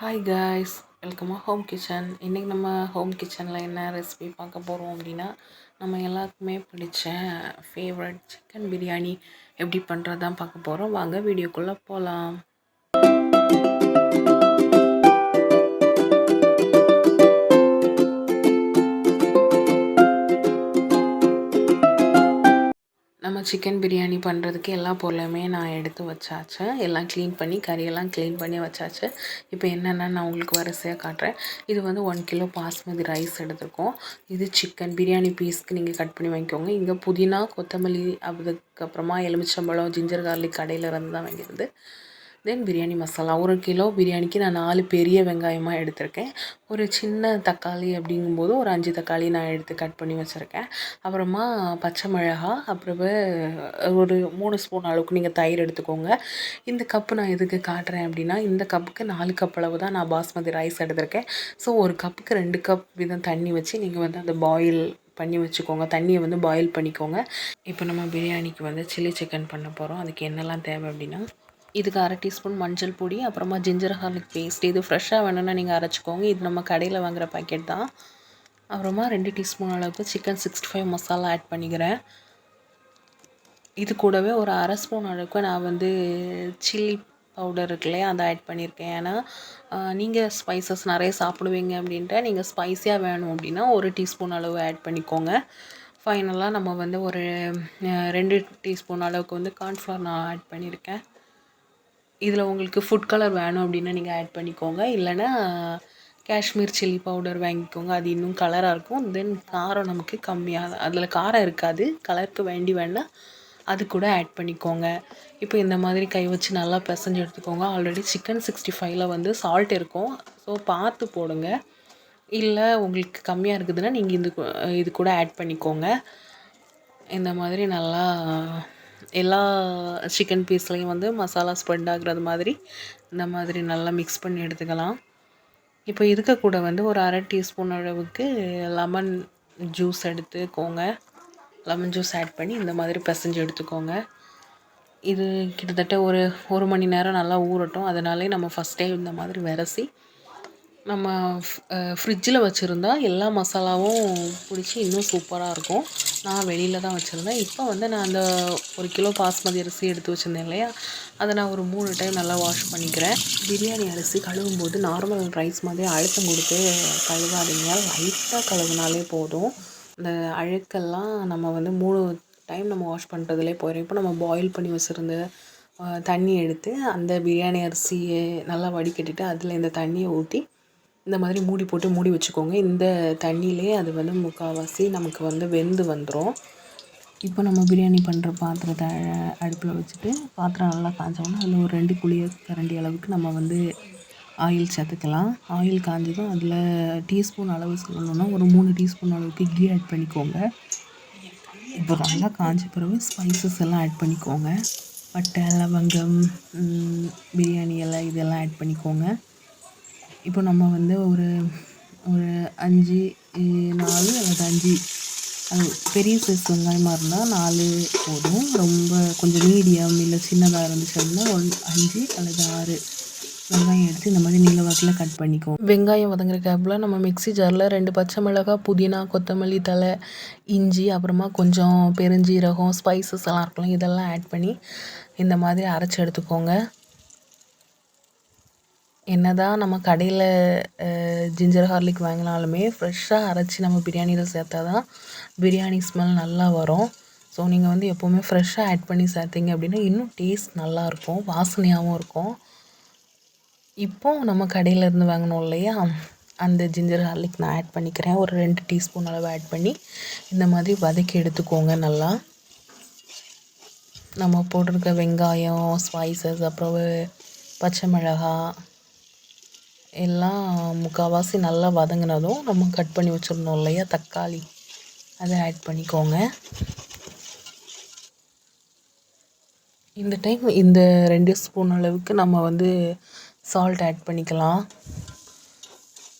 Hi guys, welcome home kitchen. இன்றைக்கி நம்ம home கிச்சனில் என்ன ரெசிபி பார்க்க போகிறோம் அப்படின்னா, நம்ம எல்லாருக்குமே பிடிச்ச ஃபேவரட் சிக்கன் பிரியாணி எப்படி பண்ணுறது தான் பார்க்க போகிறோம். வாங்க வீடியோக்குள்ளே போகலாம். நம்ம சிக்கன் பிரியாணி பண்ணுறதுக்கு எல்லா பொருளுமே நான் எடுத்து வச்சாச்சு. எல்லாம் க்ளீன் பண்ணி கறியெல்லாம் க்ளீன் பண்ணி வச்சாச்சு. இப்போ என்னென்னா நான் உங்களுக்கு வரிசையாக காட்டுறேன். இது வந்து 1 கிலோ பாஸ்மதி ரைஸ் எடுத்துருக்கோம். இது சிக்கன் பிரியாணி பீஸ்க்கு நீங்கள் கட் பண்ணி வாங்கிக்கோங்க. இங்கே புதினா, கொத்தமல்லி, அதுக்கப்புறமா எலுமிச்சம்பழம், ஜிஞ்சர் கார்லிக் கடையில் இருந்து தான் வாங்கியிருது. தென் பிரியாணி மசாலா 1 கிலோ பிரியாணிக்கு நான் 4 பெரிய வெங்காயமாக எடுத்திருக்கேன். ஒரு சின்ன தக்காளி அப்படிங்கும்போது ஒரு 5 தக்காளி நான் எடுத்து கட் பண்ணி வச்சுருக்கேன். அப்புறமா பச்சை மிளகா, அப்புறமா ஒரு 3 ஸ்பூன் அளவுக்கு நீங்கள் தயிர் எடுத்துக்கோங்க. இந்த கப்பு நான் எதுக்கு காட்டுறேன் அப்படின்னா, இந்த கப்புக்கு 4 கப் அளவு தான் நான் பாஸ்மதி ரைஸ் எடுத்திருக்கேன். ஸோ ஒரு கப்புக்கு 2 கப் வீதம் தண்ணி வச்சு நீங்கள் வந்து அதை பாயில் பண்ணி வச்சுக்கோங்க. தண்ணியை வந்து பாயில் பண்ணிக்கோங்க. இப்போ நம்ம பிரியாணிக்கு வந்து சில்லி சிக்கன் பண்ண போகிறோம். அதுக்கு என்னெல்லாம் தேவை அப்படின்னா, இதுக்கு 1/2 டீஸ்பூன் மஞ்சள் பொடி, அப்புறமா ஜிஞ்சர் கார்லிக் பேஸ்ட். இது ஃப்ரெஷ்ஷாக வேணும்னா நீங்கள் அரைச்சிக்கோங்க. இது நம்ம கடையில் வாங்குகிற பாக்கெட் தான். அப்புறமா 2 டீஸ்பூன் அளவுக்கு சிக்கன் 65 மசாலா ஆட் பண்ணிக்கிறேன். இது கூடவே ஒரு 1/2 ஸ்பூன் அளவுக்கு நான் வந்து சில்லி பவுடர் இருக்கு இல்லையா, அதை ஆட் பண்ணியிருக்கேன். ஏன்னா நீங்கள் ஸ்பைசஸ் நிறைய சாப்பிடுவீங்க அப்படின்ட்டு நீங்கள் ஸ்பைஸியாக வேணும் அப்படின்னா 1 டீஸ்பூன் அளவு ஆட் பண்ணிக்கோங்க. ஃபைனலாக நம்ம வந்து ஒரு 2 டீஸ்பூன் அளவுக்கு வந்து கார்ன்ஃப்ளவர் நான் ஆட் பண்ணியிருக்கேன். இதில் உங்களுக்கு ஃபுட் கலர் வேணும் அப்படின்னா நீங்கள் ஆட் பண்ணிக்கோங்க. இல்லைன்னா காஷ்மீர் சில்லி பவுடர் வாங்கிக்கோங்க. அது இன்னும் கலராக இருக்கும். தென் காரம் நமக்கு கம்மியாக, அதில் காரம் இருக்காது, கலருக்கு வேணால் அது கூட ஆட் பண்ணிக்கோங்க. இப்போ இந்த மாதிரி கை வச்சு நல்லா பிசைஞ்சு எடுத்துக்கோங்க. ஆல்ரெடி சிக்கன் 65ல் வந்து சால்ட் இருக்கும். ஸோ பார்த்து போடுங்க. இல்லை உங்களுக்கு கம்மியாக இருக்குதுன்னா நீங்கள் இது கூட ஆட் பண்ணிக்கோங்க. இந்த மாதிரி நல்லா எல்லா சிக்கன் பீஸ்லேயும் வந்து மசாலா ஸ்ப்ரெட் ஆகுறது மாதிரி இந்த மாதிரி நல்லா மிக்ஸ் பண்ணி எடுத்துக்கலாம். இப்போ இதுக்கு கூட வந்து ஒரு 1/2 டீஸ்பூன் அளவுக்கு லெமன் ஜூஸ் எடுத்துக்கோங்க. லெமன் ஜூஸ் ஆட் பண்ணி இந்த மாதிரி பிசைஞ்சு எடுத்துக்கோங்க. இது கிட்டத்தட்ட ஒரு மணி நேரம் நல்லா ஊறட்டும். அதனாலே நம்ம ஃபஸ்ட்டே இந்த மாதிரி விரசி நம்ம ஃப்ரிட்ஜில் வச்சுருந்தா எல்லா மசாலாவும் பிடிச்சி இன்னும் சூப்பராக இருக்கும். நான் வெளியில் தான் வச்சுருந்தேன். இப்போ வந்து நான் அந்த 1 கிலோ பாஸ்மதி அரிசி எடுத்து வச்சுருந்தேன் இல்லையா, அதை நான் ஒரு 3 டைம் நல்லா வாஷ் பண்ணிக்கிறேன். பிரியாணி அரிசி கழுவும்போது நார்மல் ரைஸ் மாதிரி அழுத்தம் கொடுத்து கழுவாதீங்க. லைட்டாக கழுவினாலே போதும். இந்த அழுக்கெல்லாம் நம்ம வந்து 3 டைம் நம்ம வாஷ் பண்ணுறதுலே போயிடும். இப்போ நம்ம பாயில் பண்ணி வச்சுருந்த தண்ணி எடுத்து அந்த பிரியாணி அரிசியை நல்லா வடிகட்டிட்டு அதில் இந்த தண்ணியை ஊற்றி இந்த மாதிரி மூடி போட்டு மூடி வச்சுக்கோங்க. இந்த தண்ணியிலே அது வந்து முக்கால்வாசி நமக்கு வந்து வெந்து வந்துடும். இப்போ நம்ம பிரியாணி பண்ணுற பாத்திரத்தை அடுப்பில் வச்சுட்டு பாத்திரம் நல்லா காய்ச்சோன்னா அதில் ஒரு 2 குழியர் கரண்டி அளவுக்கு நம்ம வந்து ஆயில் சேர்த்துக்கலாம். ஆயில் காஞ்சதும் அதில் டீஸ்பூன் அளவு சொல்லணுன்னா ஒரு 3 டீஸ்பூன் அளவுக்கு கீ ஆட் பண்ணிக்கோங்க. இப்போ நல்லா காய்ச்ச பிறகு ஸ்பைசஸ் எல்லாம் ஆட் பண்ணிக்கோங்க. பட்டை, லவங்கம், பிரியாணி இலை இதெல்லாம் ஆட் பண்ணிக்கோங்க. இப்போ நம்ம வந்து ஒரு 5 4 அல்லது 5 அது பெரிய சைஸ் வெங்காயமாக இருந்தால் 4 போதும். ரொம்ப கொஞ்சம் மீடியம் இல்லை சின்னதாக இருந்துச்சு அப்படின்னா 5 அல்லது 6 வெங்காயம் எடுத்து இந்த மாதிரி நீல வாக்கில் கட் பண்ணிக்கோங்க. வெங்காயம் வதங்குற கேப்பில் நம்ம மிக்ஸி ஜாரில் 2 பச்சை மிளகாய், புதினா, கொத்தமல்லி தழை, இஞ்சி, அப்புறமா கொஞ்சம் பெருஞ்சீரகம், ஸ்பைசஸ் எல்லாம் இருக்கலாம், இதெல்லாம் ஆட் பண்ணி இந்த மாதிரி அரைச்சி எடுத்துக்கோங்க. என்னதான் நம்ம கடையில் ஜிஞ்சர் கார்லிக் வாங்கினாலுமே ஃப்ரெஷ்ஷாக அரைச்சி நம்ம பிரியாணியில் சேர்த்தா தான் பிரியாணி ஸ்மெல் நல்லா வரும். ஸோ நீங்கள் வந்து எப்போவுமே ஃப்ரெஷ்ஷாக ஆட் பண்ணி சேர்த்திங்க அப்படின்னா இன்னும் டேஸ்ட் நல்லாயிருக்கும், வாசனையாகவும் இருக்கும். இப்போது நம்ம கடையிலேருந்து வாங்கினோம் இல்லையா, அந்த ஜிஞ்சர் கார்லிக் நான் ஆட் பண்ணிக்கிறேன். ஒரு 2 டீஸ்பூன் அளவு ஆட் பண்ணி இந்த மாதிரி வதக்கி எடுத்துக்கோங்க. நல்லா நம்ம போட்டிருக்க வெங்காயம், ஸ்பைசஸ், அப்புறம் பச்சை மிளகாய் எல்லாம் முக்கால்வாசி நல்லா வதங்கினதும் நம்ம கட் பண்ணி வச்சுருந்தோம் இல்லையா தக்காளி, அதை ஆட் பண்ணிக்கோங்க. இந்த டைம் இந்த 2 ஸ்பூன் அளவுக்கு நம்ம வந்து சால்ட் ஆட் பண்ணிக்கலாம்.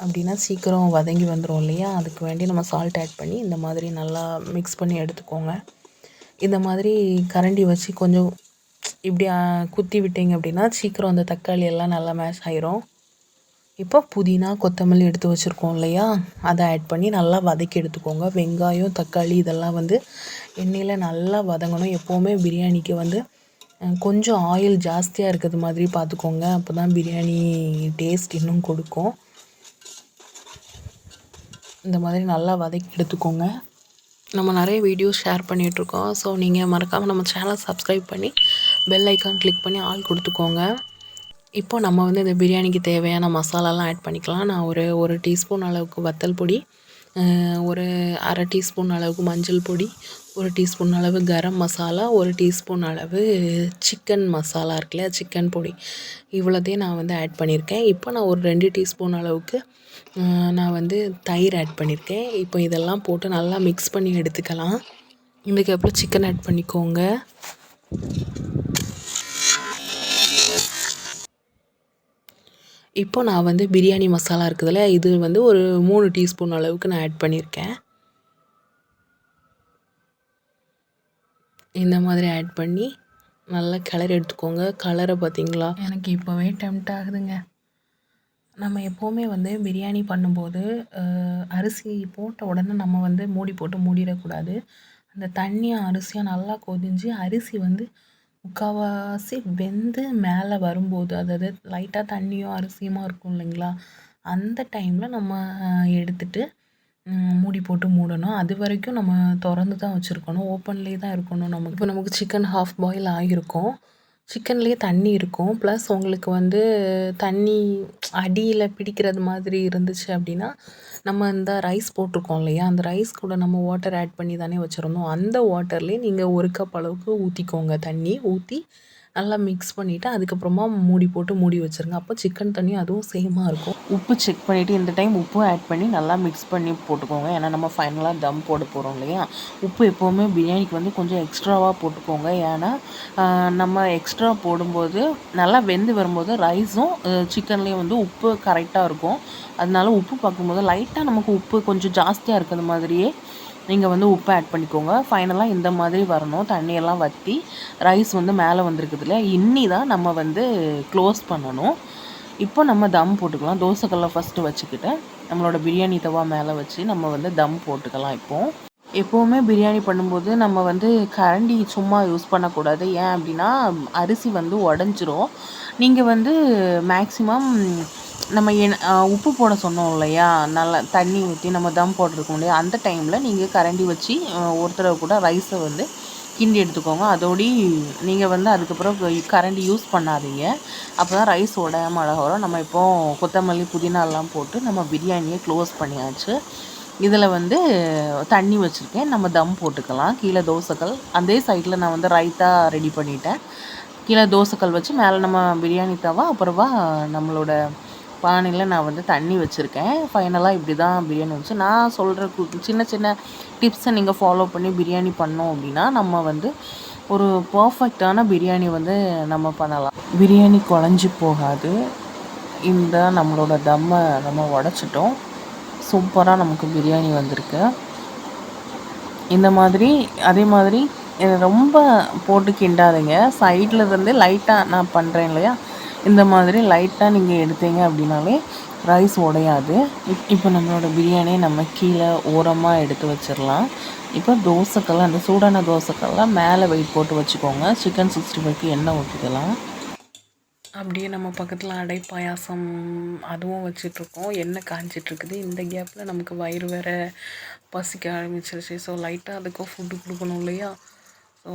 அப்படின்னா சீக்கிரம் வதங்கி வந்துடும் இல்லையா, அதுக்கு வேண்டி நம்ம சால்ட் ஆட் பண்ணி இந்த மாதிரி நல்லா மிக்ஸ் பண்ணி எடுத்துக்கோங்க. இந்த மாதிரி கரண்டி வச்சு கொஞ்சம் இப்படி குத்தி விட்டீங்க அப்படின்னா சீக்கிரம் அந்த தக்காளி எல்லாம் நல்லா மேஷ் ஆயிரும். இப்போ புதினா கொத்தமல்லி எடுத்து வச்சுருக்கோம் இல்லையா, அதை ஆட் பண்ணி நல்லா வதக்கி எடுத்துக்கோங்க. வெங்காயம் தக்காளி இதெல்லாம் வந்து எண்ணெயில் நல்லா வதங்கணும். எப்போவுமே பிரியாணிக்கு வந்து கொஞ்சம் ஆயில் ஜாஸ்தியாக இருக்கிறது மாதிரி பார்த்துக்கோங்க. அப்போ தான் பிரியாணி டேஸ்ட் இன்னும் கொடுக்கும். இந்த மாதிரி நல்லா வதக்கி எடுத்துக்கோங்க. நம்ம நிறைய வீடியோஸ் ஷேர் பண்ணிகிட்ருக்கோம். ஸோ நீங்கள் மறக்காமல் நம்ம சேனலை சப்ஸ்கிரைப் பண்ணி பெல் ஐக்கான் கிளிக் பண்ணி ஆல் கொடுத்துக்கோங்க. இப்போ நம்ம வந்து இந்த பிரியாணிக்கு தேவையான மசாலாலாம் ஆட் பண்ணிக்கலாம். நான் ஒரு டீஸ்பூன் அளவுக்கு வத்தல் பொடி, ஒரு அரை டீஸ்பூன் அளவுக்கு மஞ்சள் பொடி, ஒரு டீஸ்பூன் அளவு கரம் மசாலா, ஒரு டீஸ்பூன் அளவு சிக்கன் மசாலா இருக்குல்ல, சிக்கன் பொடி, இவ்வளோத்தையும் நான் வந்து ஆட் பண்ணியிருக்கேன். இப்போ நான் ஒரு 2 டீஸ்பூன் அளவுக்கு நான் வந்து தயிர் ஆட் பண்ணியிருக்கேன். இப்போ இதெல்லாம் போட்டு நல்லா மிக்ஸ் பண்ணி எடுத்துக்கலாம். இதுக்கப்புறம் சிக்கன் ஆட் பண்ணிக்கோங்க. இப்போ நான் வந்து பிரியாணி மசாலா இருக்குதுல்ல, இது வந்து ஒரு 3 டீஸ்பூன் அளவுக்கு நான் ஆட் பண்ணியிருக்கேன். இந்த மாதிரி ஆட் பண்ணி நல்லா கிளறி எடுத்துக்கோங்க. கலரை பார்த்தீங்களா, எனக்கு இப்போவே டெம்ப்ட் ஆகுதுங்க. நம்ம எப்போவுமே வந்து பிரியாணி பண்ணும்போது அரிசி போட்ட உடனே நம்ம வந்து மூடி போட்டு மூடிடக்கூடாது. அந்த தண்ணியும் அரிசியும் நல்லா கொதிஞ்சு அரிசி வந்து முக்கால்வாசி வெந்து மேலே வரும்போது, அதாவது லைட்டாக தண்ணியும் அரிசியுமா இருக்கும் இல்லைங்களா, அந்த டைமில் நம்ம எடுத்துட்டு மூடி போட்டு மூடணும். அது வரைக்கும் நம்ம திறந்து தான் வச்சுருக்கணும். ஓப்பன்லேயே தான் இருக்கணும். நமக்கு சிக்கன் ஹாஃப் பாயில் ஆகியிருக்கும். சிக்கன்லேயே தண்ணி இருக்கும். ப்ளஸ் உங்களுக்கு வந்து தண்ணி அடியில் பிடிக்கிறது மாதிரி இருந்துச்சு அப்படின்னா, நம்ம இந்த ரைஸ் போட்டிருக்கோம் இல்லையா, அந்த ரைஸ் கூட நம்ம வாட்டர் ஆட் பண்ணி தானே வச்சுருந்தோம். அந்த வாட்டர்லேயே நீங்கள் 1 கப் அளவுக்கு ஊற்றிக்கோங்க. தண்ணி ஊற்றி நல்லா மிக்ஸ் பண்ணிவிட்டு அதுக்கப்புறமா மூடி போட்டு மூடி வச்சுருங்க. அப்போ சிக்கன் தண்ணியும் அதுவும் சேமாக இருக்கும். உப்பு செக் பண்ணிவிட்டு இந்த டைம் உப்பும் ஆட் பண்ணி நல்லா மிக்ஸ் பண்ணி போட்டுக்கோங்க. ஏன்னா நம்ம ஃபைனலாக தம் போட போகிறோம் இல்லையா. உப்பு எப்போவுமே பிரியாணிக்கு வந்து கொஞ்சம் எக்ஸ்ட்ராவாக போட்டுக்கோங்க. ஏன்னா நம்ம எக்ஸ்ட்ரா போடும்போது நல்லா வெந்து வரும்போது ரைஸும் சிக்கன்லேயும் வந்து உப்பு கரெக்டாக இருக்கும். அதனால உப்பு பார்க்கும்போது லைட்டாக நமக்கு உப்பு கொஞ்சம் ஜாஸ்தியாக இருக்கிறது மாதிரியே நீங்கள் வந்து உப்பு ஆட் பண்ணிக்கோங்க. ஃபைனலாக இந்த மாதிரி வரணும். தண்ணியெல்லாம் வற்றி ரைஸ் வந்து மேலே வந்திருக்குது இல்லையா, இன்னி தான் நம்ம வந்து க்ளோஸ் பண்ணணும். இப்போ நம்ம தம் போட்டுக்கலாம். தோசைக்கல்லை ஃபஸ்ட்டு வச்சுக்கிட்டு நம்மளோட பிரியாணி தவா மேலே வச்சு நம்ம வந்து தம் போட்டுக்கலாம். எப்போவுமே பிரியாணி பண்ணும்போது நம்ம வந்து கரண்டி சும்மா யூஸ் பண்ணக்கூடாது. ஏன் அப்படின்னா அரிசி வந்து உடஞ்சிரும். நீங்கள் வந்து மேக்ஸிமம் நம்ம உப்பு போட சொன்னோம் இல்லையா, நல்லா தண்ணி ஊற்றி நம்ம தம் போட்டிருக்கோம் இல்லையா, அந்த டைமில் நீங்கள் கரண்டி வச்சு ஒரு தடவை கூட ரைஸை வந்து கிண்டி எடுத்துக்கோங்க. அதோடி நீங்கள் வந்து அதுக்கப்புறம் கரண்டி யூஸ் பண்ணாதீங்க. அப்போ தான் ரைஸ் உடையாம அழகாக வரும். நம்ம இப்போது கொத்தமல்லி புதினாலாம் போட்டு நம்ம பிரியாணியை க்ளோஸ் பண்ணியாச்சு. இதில் வந்து தண்ணி வச்சுருக்கேன். நம்ம தம் போட்டுக்கலாம். கீழே தோசைக்கல், அதே சைடில் நான் வந்து ரைத்தா ரெடி பண்ணிட்டேன். கீழே தோசைக்கல் வச்சு மேலே நம்ம பிரியாணி தவா, அப்புறமா நம்மளோட பானையில் நான் வந்து தண்ணி வச்சுருக்கேன். ஃபைனலாக இப்படி தான் பிரியாணி வந்துச்சு. நான் சொல்கிற சின்ன சின்ன டிப்ஸை நீங்கள் ஃபாலோ பண்ணி பிரியாணி பண்ணோம் அப்படின்னா நம்ம வந்து ஒரு பர்ஃபெக்டான பிரியாணி வந்து நம்ம பண்ணலாம். பிரியாணி குழஞ்சி போகாது. இந்த நம்மளோட தம்மை நம்ம உடச்சிட்டோம். சூப்பராக நமக்கு பிரியாணி வந்திருக்கு. இந்த மாதிரி அதே மாதிரி ரொம்ப போட்டு கிண்டாதீங்க. சைடில் இருந்து லைட்டாக நான் பண்ணுறேன் இல்லையா, இந்த மாதிரி லைட்டாக நீங்கள் எடுத்தீங்க அப்படின்னாலே ரைஸ் உடையாது. இப்போ நம்மளோட பிரியாணியை நம்ம கீழே ஓரமாக எடுத்து வச்சிடலாம். இப்போ தோசைக்கெல்லாம் அந்த சூடான தோசைக்கெல்லாம் மேலே வெயிட் போட்டு வச்சுக்கோங்க. சிக்கன் 65க்கு எண்ணெய் ஊற்றிக்கலாம். அப்படியே நம்ம பக்கத்தில் அடை பாயாசம் அதுவும் வச்சிட்ருக்கோம். எண்ணெய் காஞ்சிட்ருக்குது. இந்த கேப்பில் நமக்கு வயிறு வேறு பசிக்க ஆரம்பிச்சிருச்சு. ஸோ லைட்டாக அதுக்கும் ஃபுட்டு கொடுக்கணும் இல்லையா. ஸோ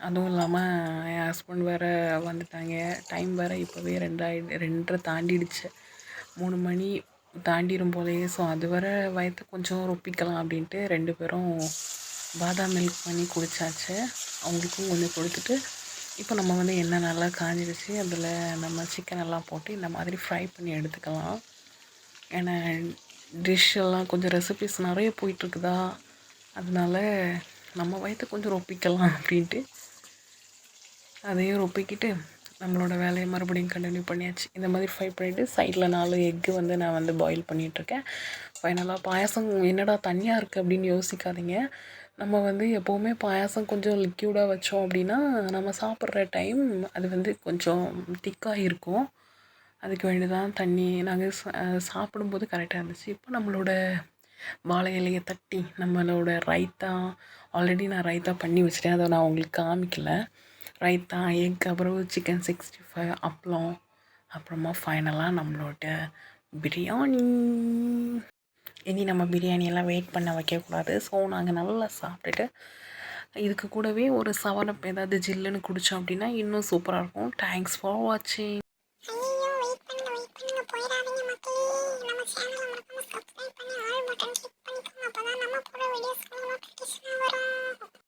அதுவும் இல்லாமல் என் ஹஸ்பண்ட் வேறு வந்துட்டாங்க. டைம் வேறு இப்போவே 2:30 தாண்டிடுச்சு. 3 மணி தாண்டிடும் போலேயே. ஸோ அது வர வயத்தை கொஞ்சம் ரொப்பிக்கலாம் அப்படின்ட்டு 2 பேரும் பாதாம் மில்க் பண்ணி குடித்தாச்சு. அவங்களுக்கும் கொஞ்சம் கொடுத்துட்டு இப்போ நம்ம வந்து எண்ணெய் நல்லா காஞ்சிடுச்சு. அதில் நம்ம சிக்கனெல்லாம் போட்டு இந்த மாதிரி ஃப்ரை பண்ணி எடுத்துக்கலாம். ஏன்னா டிஷ்ஷெல்லாம் கொஞ்சம் ரெசிபிஸ் நிறைய போயிட்டுருக்குதா, அதனால நம்ம வயத்தை கொஞ்சம் ரொப்பிக்கலாம் அப்படின்ட்டு அதையும் ரொப்பிக்கிட்டு நம்மளோட வேலையை மறுபடியும் கண்டினியூ பண்ணியாச்சு. இந்த மாதிரி ஃப்ரை பண்ணிவிட்டு சைடில் 4 எக்கு வந்து நான் வந்து பாயில் பண்ணிகிட்ருக்கேன். ஃபைனலாக பாயாசம் என்னடா தனியாக இருக்குது அப்படின்னு யோசிக்காதீங்க. நம்ம வந்து எப்போவுமே பாயாசம் கொஞ்சம் லிக்யூடாக வச்சோம் அப்படின்னா நம்ம சாப்பிட்ற டைம் அது வந்து கொஞ்சம் திக்காக இருக்கும். அதுக்கு வேண்டி தான் தண்ணி நாங்கள் சாப்பிடும்போது கரெக்டாக இருந்துச்சு. இப்போ நம்மளோட வாழை இலையை தட்டி நம்மளோட ரைத்தா ஆல்ரெடி நான் ரைத்தா பண்ணி வச்சுட்டேன். அதை நான் உங்களுக்கு காமிக்கல. ரைத்தா, எக், அப்புறம் சிக்கன் 65, அப்பளம், அப்புறமா ஃபைனலாக நம்மளோட பிரியாணி. இனி நம்ம பிரியாணியெல்லாம் வெயிட் பண்ண வைக்கக்கூடாது. ஸோ நாங்கள் நல்லா சாப்பிட்டுட்டு இதுக்கு கூடவே ஒரு 7 அப் ஏதாவது ஜில்லுன்னு குடித்தோம் அப்படின்னா இன்னும் சூப்பராக இருக்கும். தேங்க்ஸ் ஃபார் வாட்சிங். போயிடாதீங்க மக்களே. நம்ம சேனலை மறக்காம சப்ஸ்கிரைப் பண்ணி ஆல் பட்டன் கிளிக் பண்ணிக்கோங்க. அப்பதான் நம்ம போடுற வீடியோஸ்க்கு நோட்டிஃபிகேஷன் வரும்.